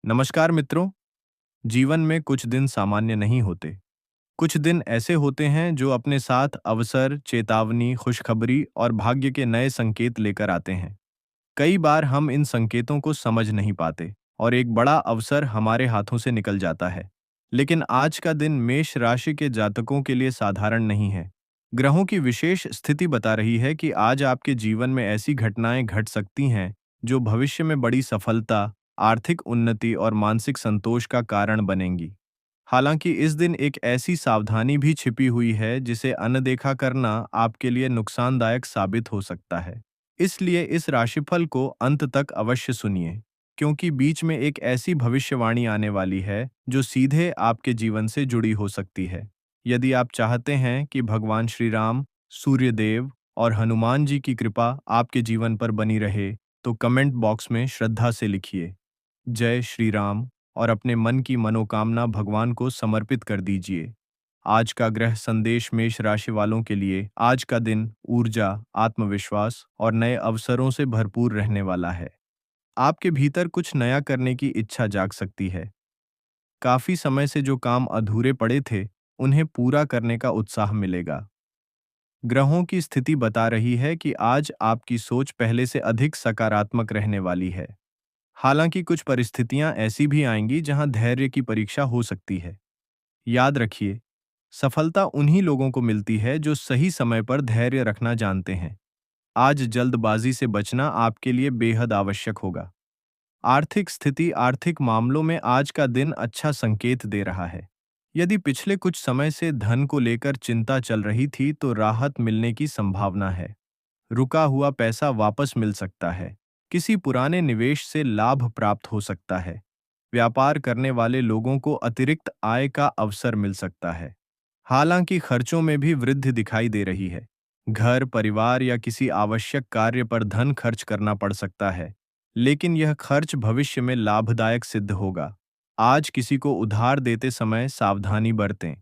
नमस्कार मित्रों। जीवन में कुछ दिन सामान्य नहीं होते। कुछ दिन ऐसे होते हैं जो अपने साथ अवसर, चेतावनी, खुशखबरी और भाग्य के नए संकेत लेकर आते हैं। कई बार हम इन संकेतों को समझ नहीं पाते और एक बड़ा अवसर हमारे हाथों से निकल जाता है। लेकिन आज का दिन मेष राशि के जातकों के लिए साधारण नहीं है। ग्रहों की विशेष स्थिति बता रही है कि आज आपके जीवन में ऐसी घटनाएं घट सकती हैं जो भविष्य में बड़ी सफलता, आर्थिक उन्नति और मानसिक संतोष का कारण बनेंगी। हालांकि इस दिन एक ऐसी सावधानी भी छिपी हुई है जिसे अनदेखा करना आपके लिए नुकसानदायक साबित हो सकता है। इसलिए इस राशिफल को अंत तक अवश्य सुनिए, क्योंकि बीच में एक ऐसी भविष्यवाणी आने वाली है जो सीधे आपके जीवन से जुड़ी हो सकती है। यदि आप चाहते हैं कि भगवान श्री राम, सूर्यदेव और हनुमान जी की कृपा आपके जीवन पर बनी रहे, तो कमेंट बॉक्स में श्रद्धा से लिखिए जय श्री राम और अपने मन की मनोकामना भगवान को समर्पित कर दीजिए। आज का ग्रह संदेश मेष राशि वालों के लिए आज का दिन ऊर्जा, आत्मविश्वास और नए अवसरों से भरपूर रहने वाला है। आपके भीतर कुछ नया करने की इच्छा जाग सकती है। काफी समय से जो काम अधूरे पड़े थे, उन्हें पूरा करने का उत्साह मिलेगा। ग्रहों की स्थिति बता रही है कि आज आपकी सोच पहले से अधिक सकारात्मक रहने वाली है। हालांकि कुछ परिस्थितियां ऐसी भी आएंगी जहां धैर्य की परीक्षा हो सकती है। याद रखिए, सफलता उन्हीं लोगों को मिलती है जो सही समय पर धैर्य रखना जानते हैं। आज जल्दबाजी से बचना आपके लिए बेहद आवश्यक होगा। आर्थिक स्थिति, आर्थिक मामलों में आज का दिन अच्छा संकेत दे रहा है। यदि पिछले कुछ समय से धन को लेकर चिंता चल रही थी तो राहत मिलने की संभावना है। रुका हुआ पैसा वापस मिल सकता है। किसी पुराने निवेश से लाभ प्राप्त हो सकता है। व्यापार करने वाले लोगों को अतिरिक्त आय का अवसर मिल सकता है। हालांकि खर्चों में भी वृद्धि दिखाई दे रही है। घर, परिवार या किसी आवश्यक कार्य पर धन खर्च करना पड़ सकता है, लेकिन यह खर्च भविष्य में लाभदायक सिद्ध होगा। आज किसी को उधार देते समय सावधानी बरतें।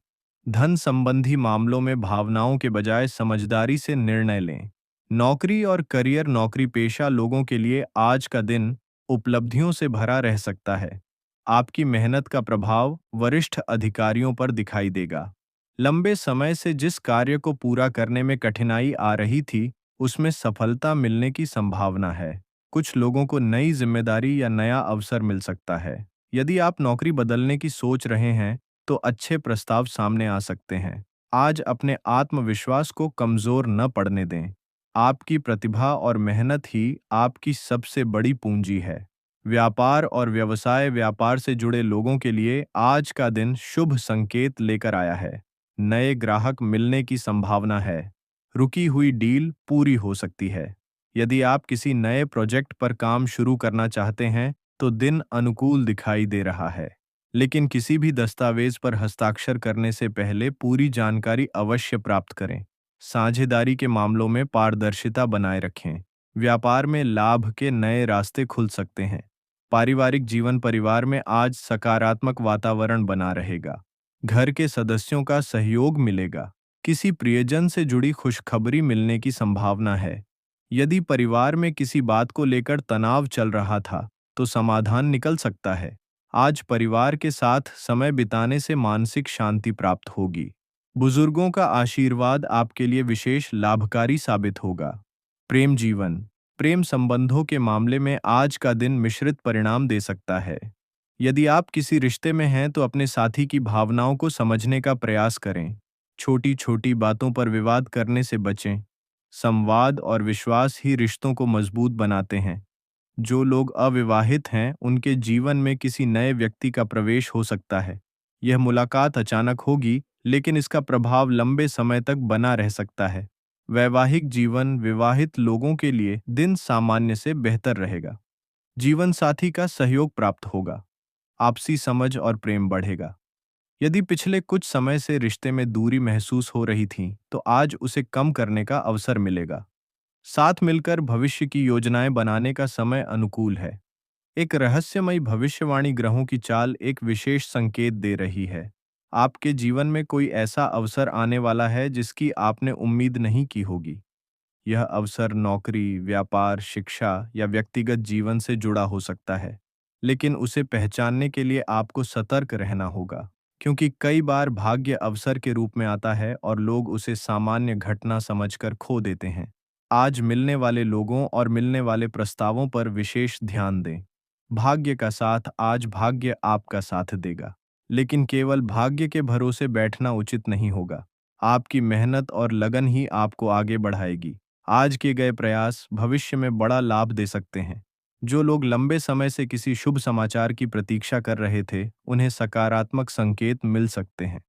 धन संबंधी मामलों में भावनाओं के बजाय समझदारी से निर्णय लें। नौकरी और करियर, नौकरी पेशा लोगों के लिए आज का दिन उपलब्धियों से भरा रह सकता है। आपकी मेहनत का प्रभाव वरिष्ठ अधिकारियों पर दिखाई देगा। लंबे समय से जिस कार्य को पूरा करने में कठिनाई आ रही थी, उसमें सफलता मिलने की संभावना है। कुछ लोगों को नई जिम्मेदारी या नया अवसर मिल सकता है। यदि आप नौकरी बदलने की सोच रहे हैं, तो अच्छे प्रस्ताव सामने आ सकते हैं। आज अपने आत्मविश्वास को कमजोर न पड़ने दें। आपकी प्रतिभा और मेहनत ही आपकी सबसे बड़ी पूंजी है। व्यापार और व्यवसाय, व्यापार से जुड़े लोगों के लिए आज का दिन शुभ संकेत लेकर आया है। नए ग्राहक मिलने की संभावना है। रुकी हुई डील पूरी हो सकती है। यदि आप किसी नए प्रोजेक्ट पर काम शुरू करना चाहते हैं, तो दिन अनुकूल दिखाई दे रहा है। लेकिन किसी भी दस्तावेज पर हस्ताक्षर करने से पहले पूरी जानकारी अवश्य प्राप्त करें। साझेदारी के मामलों में पारदर्शिता बनाए रखें। व्यापार में लाभ के नए रास्ते खुल सकते हैं। पारिवारिक जीवन, परिवार में आज सकारात्मक वातावरण बना रहेगा। घर के सदस्यों का सहयोग मिलेगा। किसी प्रियजन से जुड़ी खुशखबरी मिलने की संभावना है। यदि परिवार में किसी बात को लेकर तनाव चल रहा था, तो समाधान निकल सकता है। आज परिवार के साथ समय बिताने से मानसिक शांति प्राप्त होगी। बुजुर्गों का आशीर्वाद आपके लिए विशेष लाभकारी साबित होगा। प्रेम जीवन, प्रेम संबंधों के मामले में आज का दिन मिश्रित परिणाम दे सकता है। यदि आप किसी रिश्ते में हैं तो अपने साथी की भावनाओं को समझने का प्रयास करें। छोटी छोटी बातों पर विवाद करने से बचें। संवाद और विश्वास ही रिश्तों को मजबूत बनाते हैं। जो लोग अविवाहित हैं, उनके जीवन में किसी नए व्यक्ति का प्रवेश हो सकता है। यह मुलाकात अचानक होगी, लेकिन इसका प्रभाव लंबे समय तक बना रह सकता है। वैवाहिक जीवन, विवाहित लोगों के लिए दिन सामान्य से बेहतर रहेगा। जीवन साथी का सहयोग प्राप्त होगा। आपसी समझ और प्रेम बढ़ेगा। यदि पिछले कुछ समय से रिश्ते में दूरी महसूस हो रही थी, तो आज उसे कम करने का अवसर मिलेगा। साथ मिलकर भविष्य की योजनाएं बनाने का समय अनुकूल है। एक रहस्यमयी भविष्यवाणी, ग्रहों की चाल एक विशेष संकेत दे रही है। आपके जीवन में कोई ऐसा अवसर आने वाला है जिसकी आपने उम्मीद नहीं की होगी। यह अवसर नौकरी, व्यापार, शिक्षा या व्यक्तिगत जीवन से जुड़ा हो सकता है। लेकिन उसे पहचानने के लिए आपको सतर्क रहना होगा, क्योंकि कई बार भाग्य अवसर के रूप में आता है और लोग उसे सामान्य घटना समझकर खो देते हैं। आज मिलने वाले लोगों और मिलने वाले प्रस्तावों पर विशेष ध्यान दें। भाग्य का साथ, आज भाग्य आपका साथ देगा, लेकिन केवल भाग्य के भरोसे बैठना उचित नहीं होगा। आपकी मेहनत और लगन ही आपको आगे बढ़ाएगी। आज के गए प्रयास भविष्य में बड़ा लाभ दे सकते हैं। जो लोग लंबे समय से किसी शुभ समाचार की प्रतीक्षा कर रहे थे, उन्हें सकारात्मक संकेत मिल सकते हैं।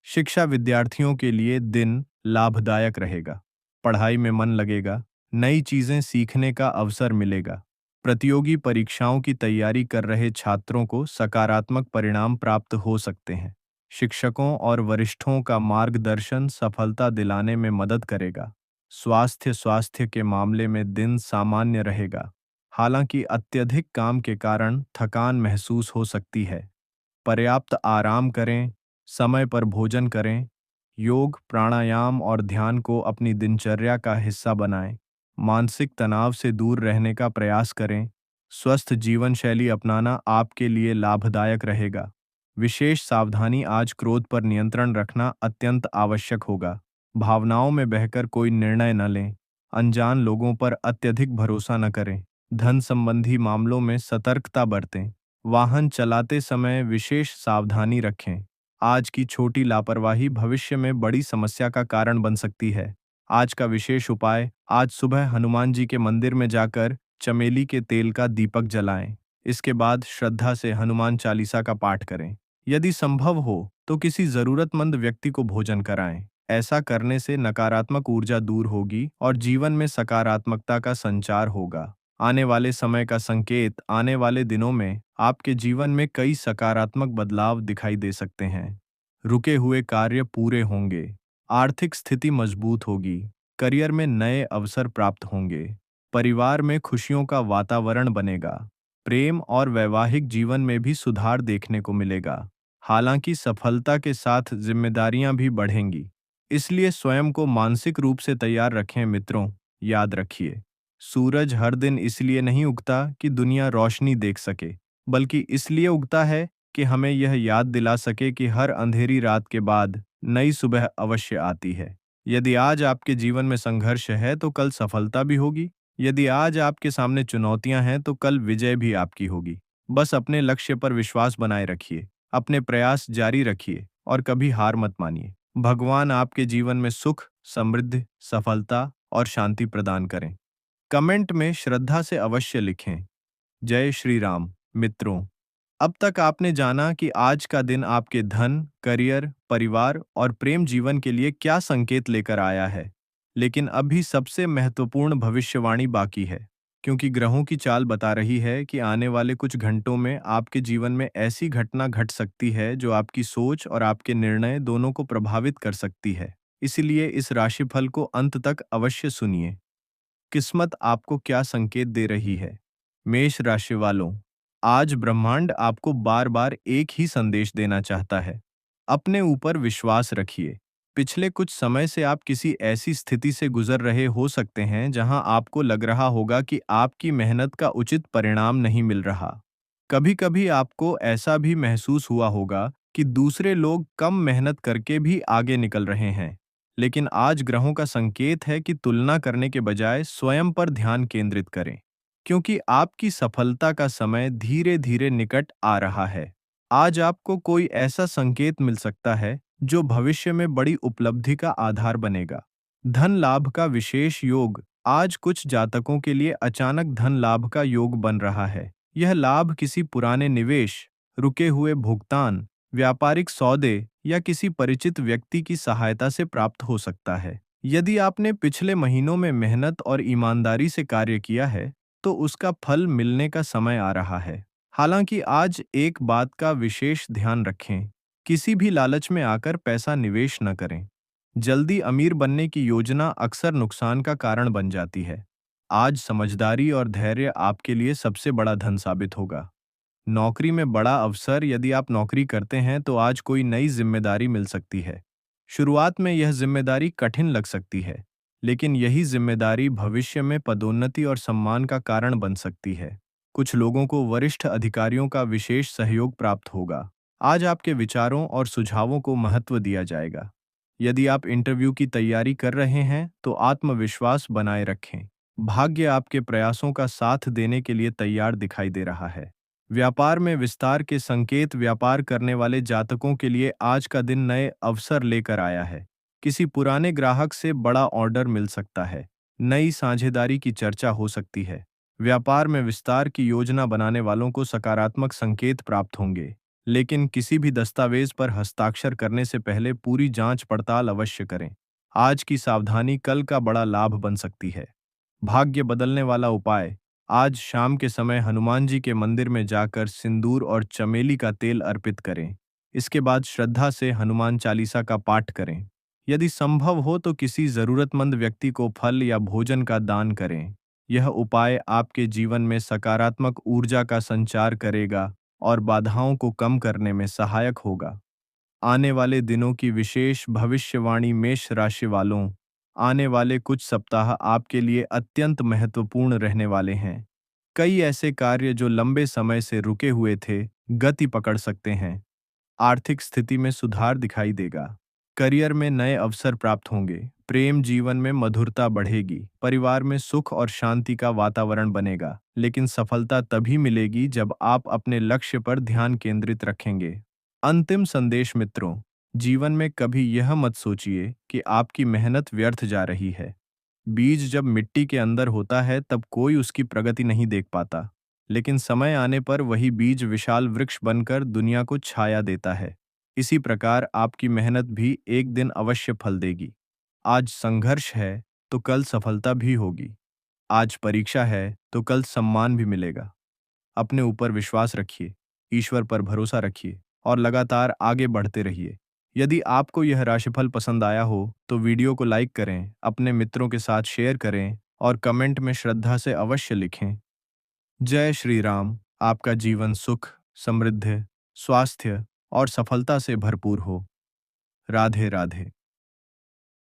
शिक्षा विद्यार्थियों के लिए दिन लाभदायक रहेगा। पढ़ाई में मन लगेगा, नई चीजें सीखने का अवसर मिलेगा। प्रतियोगी परीक्षाओं की तैयारी कर रहे छात्रों को सकारात्मक परिणाम प्राप्त हो सकते हैं। शिक्षकों और वरिष्ठों का मार्गदर्शन सफलता दिलाने में मदद करेगा। स्वास्थ्य के मामले में दिन सामान्य रहेगा। हालांकि अत्यधिक काम के कारण थकान महसूस हो सकती है। पर्याप्त आराम करें, समय पर भोजन करें, योग, प्राणायाम और ध्यान को अपनी दिनचर्या का हिस्सा बनाएं। मानसिक तनाव से दूर रहने का प्रयास करें। स्वस्थ जीवन शैली अपनाना आपके लिए लाभदायक रहेगा। विशेष सावधानी, आज क्रोध पर नियंत्रण रखना अत्यंत आवश्यक होगा। भावनाओं में बहकर कोई निर्णय न लें। अनजान लोगों पर अत्यधिक भरोसा न करें। धन संबंधी मामलों में सतर्कता बरतें। वाहन चलाते समय विशेष सावधानी रखें। आज की छोटी लापरवाही भविष्य में बड़ी समस्या का कारण बन सकती है। आज का विशेष उपाय, आज सुबह हनुमान जी के मंदिर में जाकर चमेली के तेल का दीपक जलाएं। इसके बाद श्रद्धा से हनुमान चालीसा का पाठ करें। यदि संभव हो तो किसी जरूरतमंद व्यक्ति को भोजन कराएं। ऐसा करने से नकारात्मक ऊर्जा दूर होगी और जीवन में सकारात्मकता का संचार होगा। आने वाले समय का संकेत, आने वाले दिनों में आपके जीवन में कई सकारात्मक बदलाव दिखाई दे सकते हैं। रुके हुए कार्य पूरे होंगे, आर्थिक स्थिति मजबूत होगी, करियर में नए अवसर प्राप्त होंगे, परिवार में खुशियों का वातावरण बनेगा, प्रेम और वैवाहिक जीवन में भी सुधार देखने को मिलेगा। हालांकि सफलता के साथ जिम्मेदारियां भी बढ़ेंगी, इसलिए स्वयं को मानसिक रूप से तैयार रखें मित्रों। याद रखिए, सूरज हर दिन इसलिए नहीं उगता कि दुनिया रोशनी देख सके, बल्कि इसलिए उगता है कि हमें यह याद दिला सके कि हर अंधेरी रात के बाद नई सुबह अवश्य आती है। यदि आज आपके जीवन में संघर्ष है तो कल सफलता भी होगी। यदि आज आपके सामने चुनौतियां हैं तो कल विजय भी आपकी होगी। बस अपने लक्ष्य पर विश्वास बनाए रखिए, अपने प्रयास जारी रखिए और कभी हार मत मानिए। भगवान आपके जीवन में सुख, समृद्धि, सफलता और शांति प्रदान करें। कमेंट में श्रद्धा से अवश्य लिखें। जय श्री राम। मित्रों, अब तक आपने जाना कि आज का दिन आपके धन, करियर, परिवार और प्रेम जीवन के लिए क्या संकेत लेकर आया है। लेकिन अभी सबसे महत्वपूर्ण भविष्यवाणी बाकी है, क्योंकि ग्रहों की चाल बता रही है कि आने वाले कुछ घंटों में आपके जीवन में ऐसी घटना घट सकती है जो आपकी सोच और आपके निर्णय दोनों को प्रभावित कर सकती है। इसलिए इस राशिफल को अंत तक अवश्य सुनिए। किस्मत आपको क्या संकेत दे रही है? मेष राशि वालों, आज ब्रह्मांड आपको बार बार एक ही संदेश देना चाहता है। अपने ऊपर विश्वास रखिए। पिछले कुछ समय से आप किसी ऐसी स्थिति से गुजर रहे हो सकते हैं जहां आपको लग रहा होगा कि आपकी मेहनत का उचित परिणाम नहीं मिल रहा। कभी कभी आपको ऐसा भी महसूस हुआ होगा कि दूसरे लोग कम मेहनत करके भी आगे निकल रहे हैं। लेकिन आज ग्रहों का संकेत है कि तुलना करने के बजाय स्वयं पर ध्यान केंद्रित करें, क्योंकि आपकी सफलता का समय धीरे धीरे निकट आ रहा है। आज आपको कोई ऐसा संकेत मिल सकता है जो भविष्य में बड़ी उपलब्धि का आधार बनेगा। धन लाभ का विशेष योग, आज कुछ जातकों के लिए अचानक धन लाभ का योग बन रहा है। यह लाभ किसी पुराने निवेश, रुके हुए भुगतान, व्यापारिक सौदे या किसी परिचित व्यक्ति की सहायता से प्राप्त हो सकता है। यदि आपने पिछले महीनों में मेहनत और ईमानदारी से कार्य किया है, तो उसका फल मिलने का समय आ रहा है। हालांकि आज एक बात का विशेष ध्यान रखें, किसी भी लालच में आकर पैसा निवेश न करें। जल्दी अमीर बनने की योजना अक्सर नुकसान का कारण बन जाती है। आज समझदारी और धैर्य आपके लिए सबसे बड़ा धन साबित होगा। नौकरी में बड़ा अवसर, यदि आप नौकरी करते हैं तो आज कोई नई जिम्मेदारी मिल सकती है। शुरुआत में यह जिम्मेदारी कठिन लग सकती है, लेकिन यही जिम्मेदारी भविष्य में पदोन्नति और सम्मान का कारण बन सकती है। कुछ लोगों को वरिष्ठ अधिकारियों का विशेष सहयोग प्राप्त होगा। आज आपके विचारों और सुझावों को महत्व दिया जाएगा। यदि आप इंटरव्यू की तैयारी कर रहे हैं, तो आत्मविश्वास बनाए रखें। भाग्य आपके प्रयासों का साथ देने के लिए तैयार दिखाई दे रहा है। व्यापार में विस्तार के संकेत व्यापार करने वाले जातकों के लिए आज का दिन नए अवसर लेकर आया है। किसी पुराने ग्राहक से बड़ा ऑर्डर मिल सकता है। नई साझेदारी की चर्चा हो सकती है। व्यापार में विस्तार की योजना बनाने वालों को सकारात्मक संकेत प्राप्त होंगे, लेकिन किसी भी दस्तावेज पर हस्ताक्षर करने से पहले पूरी जांच पड़ताल अवश्य करें। आज की सावधानी कल का बड़ा लाभ बन सकती है। भाग्य बदलने वाला उपाय। आज शाम के समय हनुमान जी के मंदिर में जाकर सिंदूर और चमेली का तेल अर्पित करें। इसके बाद श्रद्धा से हनुमान चालीसा का पाठ करें। यदि संभव हो तो किसी जरूरतमंद व्यक्ति को फल या भोजन का दान करें। यह उपाय आपके जीवन में सकारात्मक ऊर्जा का संचार करेगा और बाधाओं को कम करने में सहायक होगा। आने वाले दिनों की विशेष भविष्यवाणी। मेष राशि वालों, आने वाले कुछ सप्ताह आपके लिए अत्यंत महत्वपूर्ण रहने वाले हैं। कई ऐसे कार्य जो लंबे समय से रुके हुए थे, गति पकड़ सकते हैं। आर्थिक स्थिति में सुधार दिखाई देगा। करियर में नए अवसर प्राप्त होंगे। प्रेम जीवन में मधुरता बढ़ेगी। परिवार में सुख और शांति का वातावरण बनेगा, लेकिन सफलता तभी मिलेगी जब आप अपने लक्ष्य पर ध्यान केंद्रित रखेंगे। अंतिम संदेश मित्रों, जीवन में कभी यह मत सोचिए कि आपकी मेहनत व्यर्थ जा रही है। बीज जब मिट्टी के अंदर होता है तब कोई उसकी प्रगति नहीं देख पाता, लेकिन समय आने पर वही बीज विशाल वृक्ष बनकर दुनिया को छाया देता है। इसी प्रकार आपकी मेहनत भी एक दिन अवश्य फल देगी। आज संघर्ष है तो कल सफलता भी होगी। आज परीक्षा है तो कल सम्मान भी मिलेगा। अपने ऊपर विश्वास रखिए, ईश्वर पर भरोसा रखिए और लगातार आगे बढ़ते रहिए। यदि आपको यह राशिफल पसंद आया हो तो वीडियो को लाइक करें, अपने मित्रों के साथ शेयर करें और कमेंट में श्रद्धा से अवश्य लिखें। जय श्री राम। आपका जीवन सुख, समृद्धि, स्वास्थ्य और सफलता से भरपूर हो। राधे राधे।